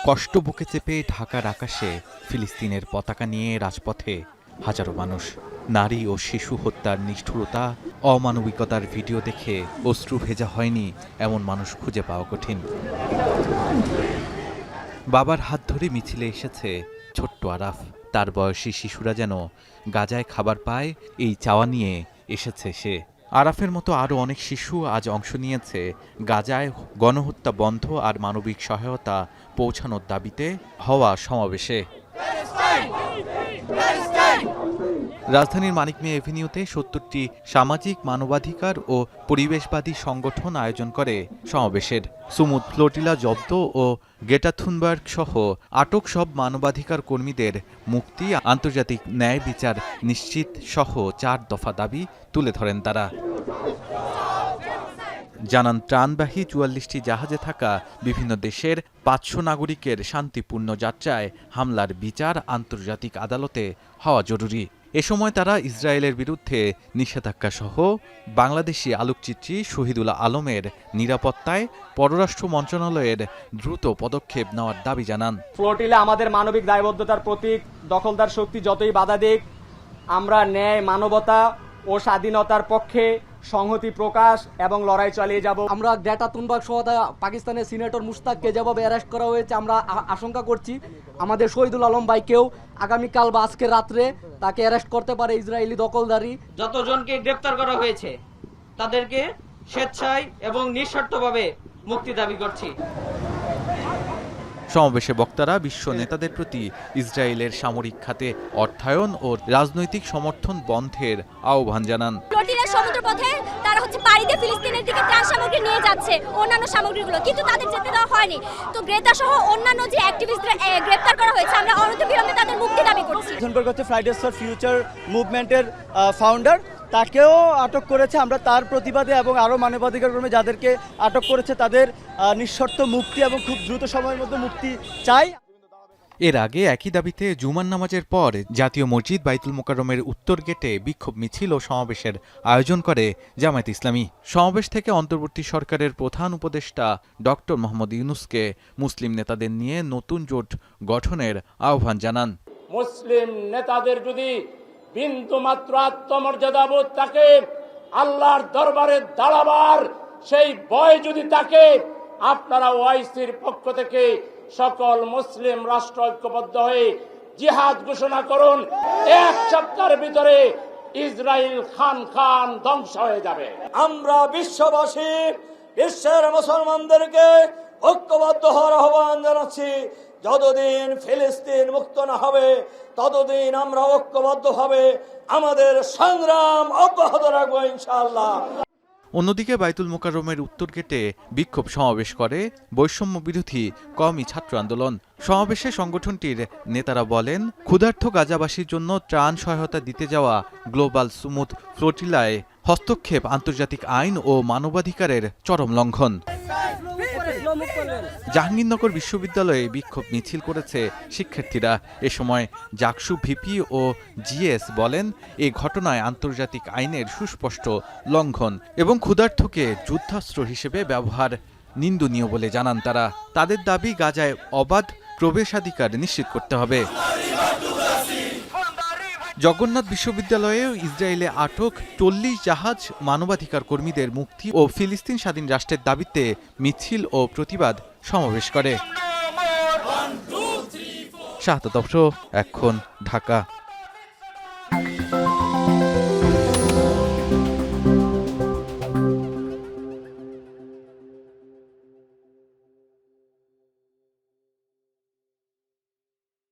কষ্ট বুকে চেপে ঢাকার আকাশে ফিলিস্তিনের পতাকা নিয়ে রাজপথে হাজারো মানুষ। নারী ও শিশু হত্যার নিষ্ঠুরতা, অমানবিকতার ভিডিও দেখে অশ্রু ভেজা হয়নি এমন মানুষ খুঁজে পাওয়া কঠিন। বাবার হাত ধরে মিছিলে এসেছে ছোট্ট আরাফ। তার বয়সী শিশুরা যেন গাজায় খাবার পায় এই চাওয়া নিয়ে এসেছে সে। আরাফের মতো আরও অনেক শিশু আজ অংশ নিয়েছে গাজায় গণহত্যা বন্ধ আর মানবিক সহায়তা পৌঁছানোর দাবিতে হওয়া সমাবেশে। রাজধানীর মানিক মিয়া এভিনিউতে ৭০টি সামাজিক, মানবাধিকার ও পরিবেশবাদী সংগঠন আয়োজন করে সমাবেশের। সুমুদ ফ্লোটিলা জব্দ ও গ্রেটা থুনবার্গ সহ আটক সব মানবাধিকার কর্মীদের মুক্তি, আন্তর্জাতিক ন্যায় বিচার নিশ্চিত সহ ৪ দফা দাবি তুলে ধরেন তারা। জানান, ত্রাণবাহী ৪৪টি জাহাজে থাকা বিভিন্ন দেশের ৫০০ নাগরিকের শান্তিপূর্ণ যাত্রায় হামলার বিচার আন্তর্জাতিক আদালতে হওয়া জরুরি। এ সময় তারা ইসরায়েলের বিরুদ্ধে নিষেধাজ্ঞা সহ বাংলাদেশি আলোকচিত্রী শহীদুল আলমের নিরাপত্তায় পররাষ্ট্র মন্ত্রণালয়ের দ্রুত পদক্ষেপ নেওয়ার দাবি জানান। ফ্লোটিলা আমাদের মানবিক দায়বদ্ধতার প্রতীক। দখলদার শক্তি যতই বাধা দিক, আমরা ন্যায়, মানবতা ও স্বাধীনতার পক্ষে সংহতি প্রকাশ এবং লড়াই চালিয়ে যাব। আমরা গ্রেটা থুনবার্গ সহ পাকিস্তানের সিনেটর মুশতাককে যেভাবে অ্যারেস্ট করা হয়েছে, আমরা আশঙ্কা করছি আমাদের শহীদুল আলম ভাইকেও আগামীকাল বা আজকের রাত্রে তাকে অ্যারেস্ট করতে পারে ইসরায়েলি দখলদারি। যতজনকে গ্রেপ্তার করা হয়েছে তাদেরকে স্বেচ্ছায় এবং নিঃশর্তভাবে মুক্তি দাবি করছি। সমাবেশে বক্তারা বিশ্ব নেতাদের প্রতি ইসরায়েলের সামরিক খাতে অর্থায়ন ও রাজনৈতিক সমর্থন বন্ধের আহ্বান জানান। ফ্লোটিলার সমুদ্রপথে তারা পাড়ি দিয়ে ফিলিস্তিনের দিকে ত্রাণ সামগ্রী নিয়ে যাচ্ছে, অন্যান্য সামগ্রীগুলো, কিন্তু তাদের যেতে দেওয়া হয়নি। তো গ্রেটা সহ অন্যান্য যে অ্যাক্টিভিস্টরা গ্রেপ্তার করা হয়েছে, আমরা অনতিবিলম্বে তাদের মুক্তি দাবি করছি। ফ্রাইডেজ ফর ফিউচার মুভমেন্টের ফাউন্ডার, তাকেও আটক করেছে। আমরা তার প্রতিবাদে এবং আরও মানবাধিকার কর্মী যাদেরকে আটক করেছে তাদের নিঃশর্ত মুক্তি এবং খুব দ্রুত সময়ের মধ্যে মুক্তি চাই। এর আগে একই দাবিতে জুমার নামাজের পর জাতীয় মসজিদ বাইতুল মোকাররমের উত্তর গেটে বিক্ষোভ মিছিল ও সমাবেশের আয়োজন করে জামায়াত ইসলামী। সমাবেশ থেকে অন্তর্বর্তী সরকারের প্রধান উপদেষ্টা ডক্টর মোহাম্মদ ইউনূসকে মুসলিম নেতাদের নিয়ে নতুন জোট গঠনের আহ্বান জানান। মুসলিম নেতাদের যদি বিন্দু মাত্র আত্মমর্যাদাবোধ থাকে, আল্লাহর দরবারে দাঁড়াবার সেই ভয় যদি থাকে, আপনারা ওআইসির পক্ষ থেকে সকল মুসলিম রাষ্ট্র ঐক্যবদ্ধ হয়ে জিহাদ ঘোষণা করুন। ১ সপ্তাহের ভিতরে ইসরায়েল খান ধ্বংস হয়ে যাবে। আমরা বিশ্ববাসী, বিশ্বের মুসলমানদেরকে ঐক্যবদ্ধ হওয়ার আহ্বান জানাচ্ছি। যতদিন ফিলিস্তিন মুক্ত না হবে ততদিন আমরা ঐক্যবদ্ধভাবে আমাদের সংগ্রাম অব্যাহত রাখবো ইনশাআল্লাহ। অন্যদিকে বাইতুল মোকাররমের উত্তর গেটে বিক্ষোভ সমাবেশ করে বৈষম্য বিরোধী কওমি ছাত্র আন্দোলন। সমাবেশে সংগঠনটির নেতারা বলেন, ক্ষুধার্ত গাজাবাসীর জন্য ত্রাণ সহায়তা দিতে যাওয়া গ্লোবাল সুমুদ ফ্লোটিলায় হস্তক্ষেপ আন্তর্জাতিক আইন ও মানবাধিকারের চরম লঙ্ঘন। জাহাঙ্গীরনগর বিশ্ববিদ্যালয়ে বিক্ষোভ মিছিল করেছে শিক্ষার্থীরা। এ সময় জাকসু ভিপি ও জিএস বলেন, এ ঘটনায় আন্তর্জাতিক আইনের সুস্পষ্ট লঙ্ঘন এবং ক্ষুধার্তকে যুদ্ধাস্ত্র হিসেবে ব্যবহার নিন্দনীয় বলে জানান তারা। তাদের দাবি, গাজায় অবাধ প্রবেশাধিকার নিশ্চিত করতে হবে। জগন্নাথ বিশ্ববিদ্যালয়ে ইসরায়েলে আটক ৪০ জাহাজ মানবাধিকার কর্মীদের মুক্তি ও ফিলিস্তিন স্বাধীন রাষ্ট্রের দাবিতে মিছিল ও প্রতিবাদ সমাবেশ করে। শাহাদাত, এখন ঢাকা।